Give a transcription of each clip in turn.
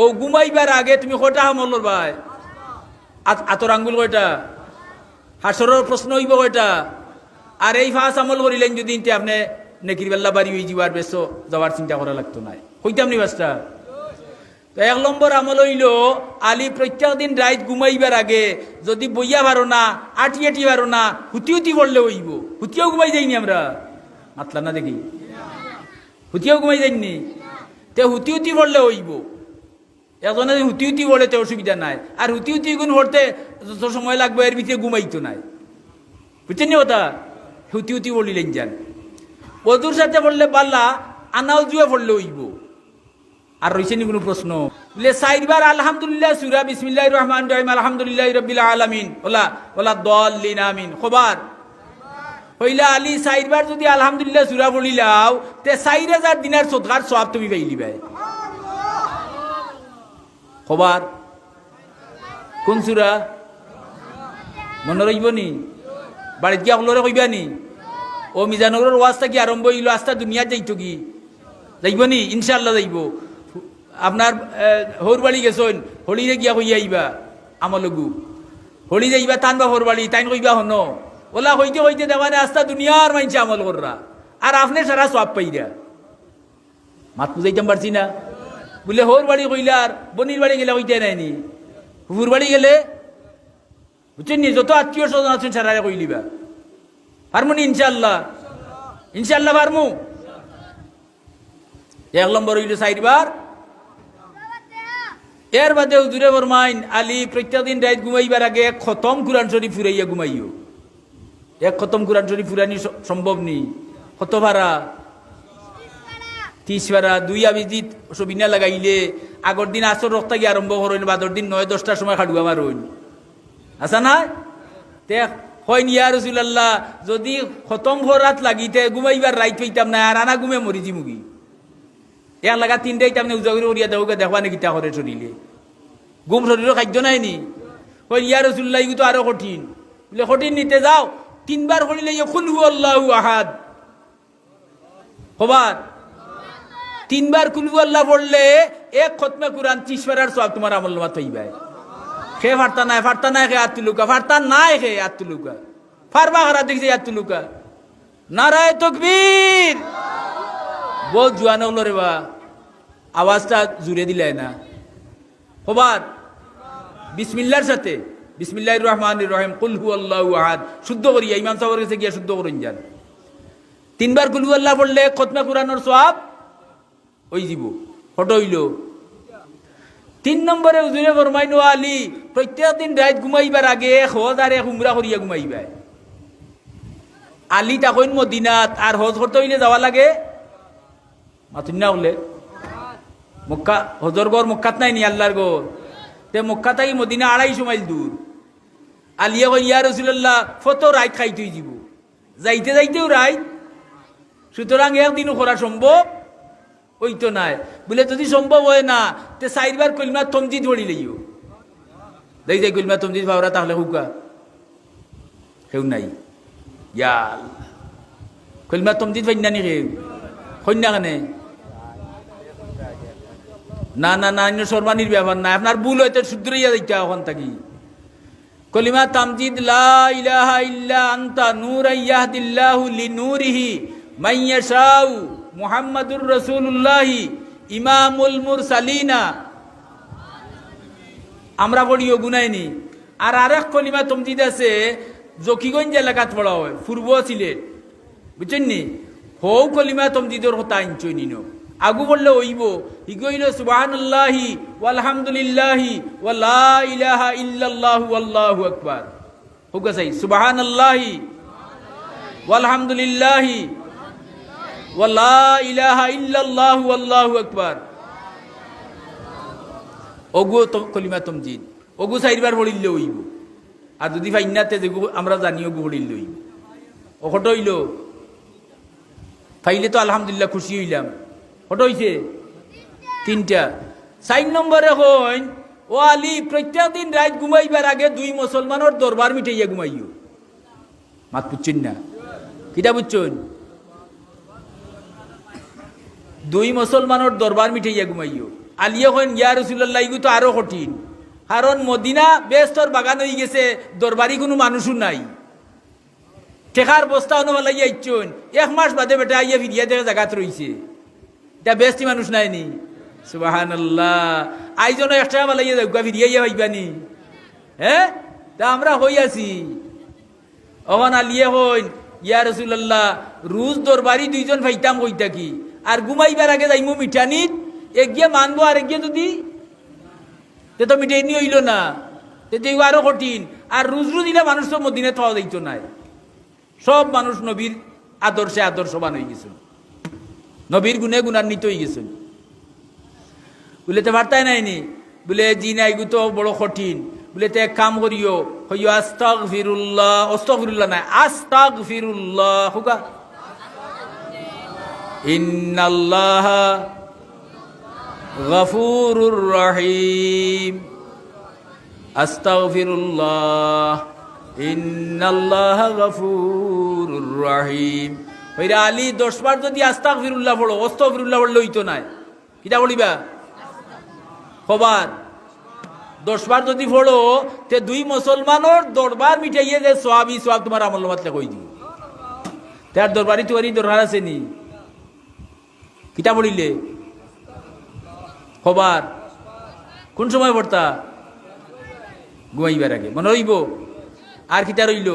ও ঘুমাইবার আগে তুমি কটা আমল ভাই? আতর আঙ্গুল কয়টা? হাসরের প্রশ্ন হইব কয়টা? আর এই ফাঁস আমল করিলেন যদি আপনি নেকির বেল্লা বাড়ি হয়ে যাবার বেশ যাওয়ার চিন্তা করা লাগতো না, হইতাম নি বাসটা। তো 1 নম্বর আমল হইল আলী প্রত্যেক দিন রাত ঘুমাইবার আগে যদি বইয়া পারো না, আটি আটি পারো না, হুতি হুতি পড়লে হইব। হুতিও ঘুমাই যাইনি আমরা, মাতলা না দেখি, হুতিও ঘুমাই যাইনি। তে হুতি হুতি পড়লে হইব। একজনে হুতি হুতি পড়ে তো অসুবিধা নাই, আর হুতি হুতি গুণ পড়তে যত সময় লাগবে এর ভিতরে ঘুমাইতো নাই, বুঝছেন নি কথা? হুতি হুতি পড়িলেন যান। ওদুর সাথে পড়লে পাল্লা, আনাও জুয়ে পড়লে হইব। আর রয়েছে নি কোনো প্রশ্ন? বলে 4 বার আলহামদুলিল্লাহ সূরা বিসমিল্লাহির রহমানির রহিম আলহামদুলিল্লাহি রাব্বিল আলামিন ওলা দাল্লিন আমিন খবর হইলা আলী 4 বার যদি আলহামদুলিল্লাহ সূরা পড়িলাও তে 4000 দিনার সদকার সওয়াব তুমি পাইলি ভাই। খবর কোন সূরা মনে রইব নি? বাড়িতে গিয়া হলরে কইবা নি? ও মিজানগরের ওয়াজটা কি আরম্ভ হইল, আস্তা দুনিয়া যাইতো কি যাইব নি? ইনশাআল্লাহ যাইব। আপনার হৌর বাড়ি গেছেন, হলিরে গিয়া কইয়া আইবা আমলগু, হলি যাইবা টানবা হৌর বাড়ি, তাইন কইবা হন ওলা হইতে হইতে দেওয়ানে আস্তা দুনিয়ার মাইনছে আমল কররা, আর আপনি সারা সব পাইরা। মাত বুঝাইতাম পারছি না? বলে হৌর বাড়ি কইলে আর বনির বাড়ি গেলে হইতে নাইনি, হুর বাড়ি গেলে বুঝছেন নি, যত আত্মীয় স্বজন আছেন সারারে কইলিবা। পারমু নি? ইনশাআল্লাহ, ইনশাআল্লাহ পারমু। 1 নম্বর হইল 4 বার। এর বাদে হুজুরে ফরমাইন আলী প্রত্যেক দিন রাত ঘুমাইবার আগে 1 খতম কুরআন শরীফ ফুরাইয়া ঘুমাইও। 1 খতম কুরআন শরীফ ফুরানি সম্ভব নি? কত ভাড়া? 30 ভাড়া। 2 আবিজিত সবিনা লাগাইলে আগর দিন আসর রক্তা গিয়ে আরম্ভ করেন, বাদর দিন 9-10টার সময় খাড়ুয়া মারুন, আসা না? তে হয় ইয়া রাসূলুল্লাহ, যদি খতম ভরাত লাগিতে ঘুমাইবার রাইত হইতাম না, আর আনা ঘুমে মরিজি মুগি এক লাগা 3টাই তামনে উজাগরি করিয়া দেওকে দেখবা নাকি তা করে শরীরে ঘুম শরীরের খাদ্য নাই নি? হয় ইয়া রাসূলুল্লাহ, এগুলো তো আরো কঠিন। বলে কঠিন নিতে যাও 3 বার করিলে কুল হুয়াল্লাহু আহাদ খবর। 3 বার কুল হুয়াল্লাহ পড়লে 1 খতমে কুরআন 30 পারার সওয়াব তোমার আমলনামা হইবে। খে ফারতা নাই, ফারতা নাই খে আত্তুলুকা, ফারতা নাই খে আত্তুলুকা, ফারবা হারা দেখছে আত্তুলুকা। নারায়ে তাকবীর। বহুত জোয়ান হলো রে বা, আওয়াজটা জুড়ে দিলে না খবর। বিসমিল্লাহর সাথে বিসমিল্লাহির রহমানির রহিম কুল হুয়াল্লাহু আহাদ শুদ্ধ করিয়া ইমাম সাহেবের কাছে গিয়া শুদ্ধ করেন যান। 3 বার কুল হুয়াল্লাহ পড়লে খতমে কুরআনের সওয়াব ওই দিব। ফটো হইল। 3 নম্বরে হুজুরে ফরমাইনো আলী প্রত্যেক দিন রাত ঘুমাইবার আগে 1000 উমরা করিয়া ঘুমাইবা। আলী তখন মদিনাত, আর হজ করতে হইলে যাওয়া লাগে মাতুন না বলে মক্কা, হজর গড় মক্কাত নাই নি আল্লাহর গড়, তে মক্কা তাই মদিনা 250 মাইল দূর। আলিয়া কই ইয়া রাসূলুল্লাহ ফতো রাত খাইতেই যাব, যাইতে যাইতেও রাত, সুতরাং একদিনও করা সম্ভব হইতো নাই। বলে যদি সম্ভব হয় না তে 4 বার কলিমা তমজিদ পড়ি লইও। দেই যাই কলিমা তমজিদ পাওরা তাহলে হুকা কেউ নাই। ইয়া কলিমা তমজিদ পাই না নি কেউ কন্যা কানে? না না না, সরমানির ব্যাপার না, আপনার ভুল হয়তো শুধরাইয়া যাইতে ওখান থাকি। কলিমা তামজিদ লা ইলাহা ইল্লা আনতা নূরান ইয়াহদিল্লাহু লিনূরিহি মান ইয়াশাউ মুহাম্মাদুর রাসূলুল্লাহ ইমামুল মুরসালিনা, আমরা পড়িও গুনাইনি। আর আরেক কলিমা তামজিদ আছে জকিগঞ্জ এলাকাত পড়া হয়, পূর্ব সিলেট, বুঝছেন নি? হৌ কলিমা তামজিদর কথা আনছই নিনো আগু বললে হইব। ইগইল সুবহানাল্লাহি ওয়ালহামদুলিল্লাহি ওয়া লা ইলাহা ইল্লাল্লাহু আল্লাহু আকবার। হুকা চাই সুবহানাল্লাহি ওয়ালহামদুলিল্লাহি ওয়া লা ইলাহা ইল্লাল্লাহু আল্লাহু আকবার। ওগু তো কলিমা তামজিদ ওগু 4 বার পড়িলে হইব। আর যদি ফাইনাতে যেগু আমরা জানি ওগু পড়িলে হইব। ওখট হইল ফাইলে তো আলহামদুলিল্লাহ খুশি হইলাম। কত হইছে? 3টা। 4 নম্বরে হইন ও আলী প্রত্যেক দিন রাত ঘুমাইবার আগে 2 মুসলমানের দরবার মিটাইয়া ঘুমাইও। মাত বুঝছেন না? কিটা বুঝছেন? 2 মুসলমানের দরবার মিটাইয়া ঘুমাইও। আলিয়ে কইন ইয়া রাসূলুল্লাহ ইগু তো আরো কঠিন, কারণ মদিনা বেস্তর বাগান হয়ে গেছে, দরবারি কোনো মানুষও নাই, টেকার বস্তা অনুবালাইয়া ইচ্ছুন 1 মাস বাদে বেটা আইয়া ফিরিয়া দেখে জায়গাত রইছে, এটা বেস্তি মানুষ নাইনি। সুবহানাল্লাহ, আইজন 1 টাকা বালাইয়া জায়গা ফিরিয়া ভাইবানি, হ্যাঁ তা আমরা হই আছি। ওখান আলিয়ে হইন ইয়া রাসূলুল্লাহ রোজ দরবারি 2 জন ফাইতাম কইতা কি, আর ঘুমাইবার আগে যাইমু মিঠানিত, একগিয়ে মানবো আর একগিয়ে যদি তে তো মিঠাইনি হইল না, তে আরো কঠিন। আর রোজ রোজ দিলে মানুষ তো মদিনায় পাওয়া যাইতো নাই, সব মানুষ নবীর আদর্শে আদর্শবান হয়ে গেছেন, নবীর গুণে গুণান্বিত হয়ে গেছেন। বলে তো বার্তায় নাইনি, বলে জি নাই গু তো বড় কঠিন, বলে তো এক কাম করিও, হইও আস্তাগফিরুল্লাহ, আস্তাগফিরুল্লাহ নাই আস্তাগফিরুল্লাহ, হুকা ইন্নাল্লাহা গফুরুর রহিম, আস্তাগফিরুল্লাহ ইন্নাল্লাহা গফুরুর রহিম। হইরা আলী 10 বার যদি আস্তাগফিরুল্লাহ পড়ো, আস্তাগফিরুল্লাহ পড়লে হইতো না, কিটা বলিবা খবর 10 বার যদি পড়ো তে 2 মুসলমানের দরবার মিটাইয়ে যে সওয়াবই সওয়াব তোমার আমল নামাতে কই দিব, তার দরবারি তোয়ারি দরকার আছে নি, কিটা পড়িলে খবর কোন সময় পড়তা, ঘুমাইবার আগে মনে রইব। আর কিটা রইল,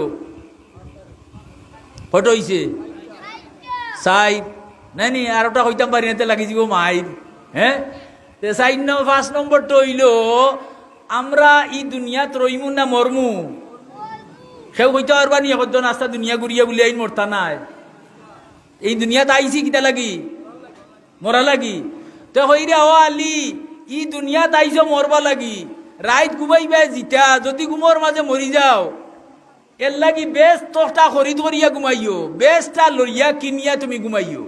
ফটো হইছে সাইড নাইনি, আর ওটা হইতাম পারি না, লাগি যাব মাইর, হ্যাঁ 5 নম্বরটা হইল আমরা ই দুনিয়াত রইমু না মরমু, সেও হইতে পারবা নি এখন নাস্তা দুনিয়া ঘুরিয়া বলে আইন মরতা নাই, এই দুনিয়াত আইছি কিটা লাগি মরা লাগি, তো হইরা ও আলী ই দুনিয়াত আইছো মরবা লাগি, রাইত ঘুমাইবা জিতা, যদি ঘুমোর মাঝে মরি যাও এর লাগি বেশ তোটা খরিদ করিয়া ঘুমাইও, বেশটা লইয়া কিনিয়া তুমি ঘুমাইও,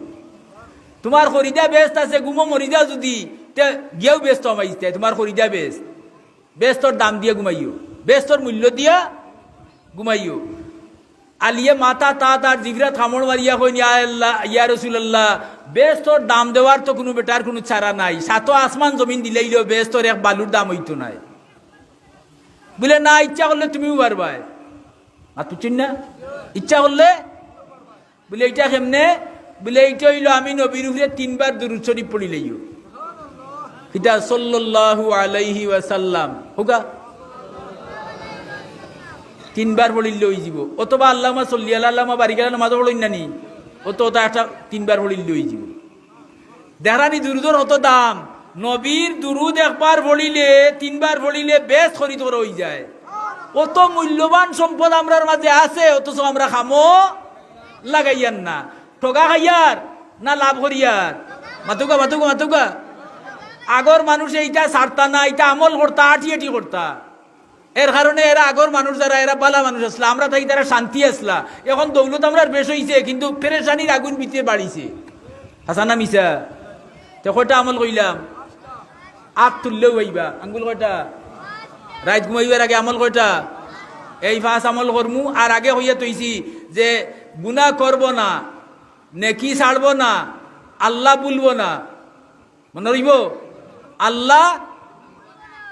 তোমার খরিদা বেস্ট আছে, ঘুমো মরি যাও যদি গিয়েও ব্যস্ত আমাইতে, তোমার খরিদা বেস্ট, বেস্তর দাম দিয়ে ঘুমাইও, বেস্তর মূল্য দিয়া ঘুমাইও। আলিয়ে মাথা তার জিভরা থামড় মারিয়া কইন ইয়া রাসূলুল্লাহ বেস্তর দাম দেওয়ার তো কোনো বেটার কোনো ছাড়া নাই, 7 আসমান জমিন দিলেইলেও বেস্তর এক বালুর দাম হইতো নাই। বলে না ইচ্ছা করলে তুমিও পারবা, আর তুই না ইচ্ছা করলে, বলে এইটা কেমনে, বলে এইটা হইল আমি নবীর উপরে 3 বার দুরূদ শরীফ পড়িলেইও, কিটা সাল্লাল্লাহু আলাইহি ওয়াসাল্লাম হোগা 3 বার পড়িলে হয়ে যাব, অথবা আল্লাহুম্মা সাল্লি আলা আল্লাহুম্মা বারিক আলা নামাজ পড়িন নানি, অত একটা 3 বার পড়িলে হয়ে যাব। দেহরানি দুরুদের অত দাম, নবীর দুরুদ একবার পড়িলে 3 বার পড়িলে বেশ খরিদ করা হয়ে যায়, অত মূল্যবান সম্পদ আমরার মাঝে আছে, অথচ আমরা খামো লাগাইয়ান না, ঠগা খাইয়ার না লাভ করিয়ার, মাতুকা মাতুকা মাতুকা। আগর মানুষ এইটা ছাড়তা না, এইটা আমল করতা, আটি করতা, এর কারণে এরা আগর মানুষ যারা এরা বালা মানুষ আসলা, আমরা থাকি তারা শান্তি আসলা। এখন দৌলত আমরা বেশ হইছে, কিন্তু পেরেশানির আগুন ভিতরে বাড়িছে, হাসানা মিশা। তো কয়টা আমল কইলাম, আপ তুললেও হইবা, আঙ্গুল কয়টা, রাত ঘুমাইবার আগে আমল কয়টা, এই 5 আমল করমু। আর আগে হইয়া তৈছি যে গুনাহ করব না, নেকি ছাড়ব না, আল্লাহ বলবো না, মনে রইব আল্লাহ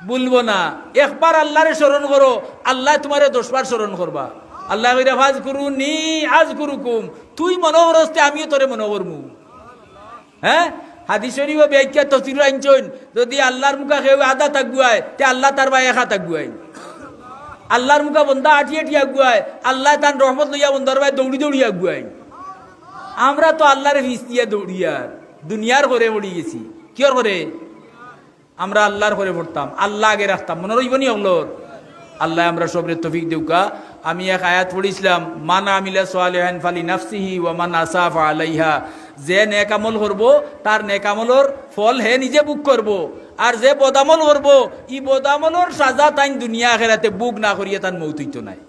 বলবো না, একবার আল্লাহরে স্মরণ করো, আল্লাহ তোমারে 10 বার স্মরণ করবা। আল্লাহ ফাজ করুনি আজ করুকুম, তুই মনে করতে আমিও তোরে মনে করমু। হ্যাঁ হাদিস শরীফ ব্যাখ্যা তফসির আনছেন, যদি আল্লাহর মুখা কেউ আদা তাগুয়ায় তে আল্লাহ তার বা একা তাগুয়ায়, আল্লাহর মুখা বন্ধা আটি আগুয়ায়, আল্লাহ তার রহমত লইয়া বন্ধার ভাই দৌড়ি দৌড়ি আগুয়ায়। আমরা তো আল্লাহরে ফিস দিয়া দৌড়িয়ার দুনিয়ার করে পড়ি গেছি, কিয়র করে আমরা আল্লাহর করে পড়তাম, আল্লাহ আগে রাখতাম, মনে রইবনি অগলোর। আল্লাহ আমরা সবরে তৌফিক দেউকা। আমি এক আয়াত পড়িছিলাম, মান আমিলা সালিহান ফালি নাফসিহি ওয়া মান আসাফা আলাইহা, যে নেক আমল করব তার নেক আমলের ফল হে নিজে বুক করব, আর যে বদামল করব ই বদামলের সাজা তাই দুনিয়া আখিরাতে বুক না করিয়া তার মৌত হইতো নাই।